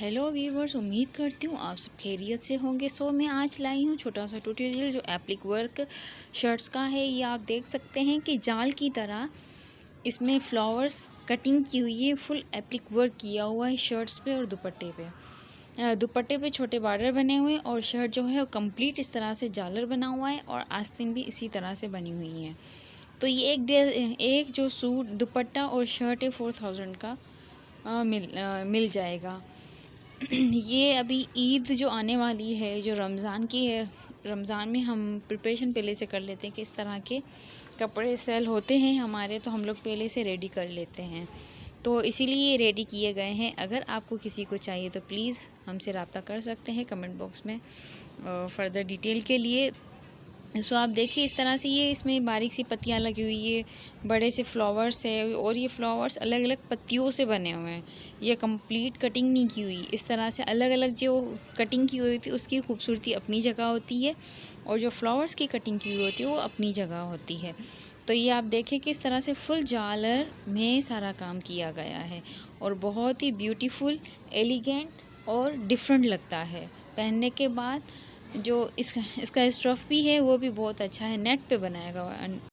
Hello viewers, उम्मीद करती हूँ आप सब खैरियत से होंगे। मैं आज लाई हूँ छोटा सा ट्यूटोरियल जो एप्लिक वर्क शर्ट्स का है। ये आप देख सकते हैं कि जाल की तरह इसमें फ्लावर्स कटिंग की हुई है। फुल एप्लिक वर्क किया हुआ है शर्ट्स पे और दुपट्टे पे। दुपट्टे पे छोटे बॉर्डर बने हुए हैं और शर्ट जो है वो कंप्लीट इस तरह से जालर बना हुआ है और आस्तीन भी इसी तरह से बनी हुई है। तो ये एक जो सूट दुपट्टा और शर्ट है 4000 का मिल जाएगा। ये अभी ईद जो आने वाली है, जो रमज़ान की है, रमज़ान में हम प्रिपरेशन पहले से कर लेते हैं कि इस तरह के कपड़े सेल होते हैं हमारे, तो हम लोग पहले से रेडी कर लेते हैं। तो इसीलिए ये रेडी किए गए हैं। अगर आपको किसी को चाहिए तो प्लीज़ हमसे रब्ता कर सकते हैं कमेंट बॉक्स में फ़र्दर डिटेल के लिए। आप देखिए इस तरह से ये इसमें बारीक सी पत्तियाँ लगी हुई है, बड़े से फ्लावर्स है और ये फ्लावर्स अलग अलग पत्तियों से बने हुए हैं। ये कंप्लीट कटिंग नहीं की हुई। इस तरह से अलग अलग जो कटिंग की हुई होती है उसकी खूबसूरती अपनी जगह होती है और जो फ्लावर्स की कटिंग की हुई होती है वो अपनी जगह होती है। तो ये आप देखें कि इस तरह से फुल जालर में सारा काम किया गया है और बहुत ही ब्यूटीफुल, एलिगेंट और डिफरेंट लगता है पहनने के बाद। जो इसका स्टफ़ भी है वो भी बहुत अच्छा है, नेट पे बनाया हुआ है।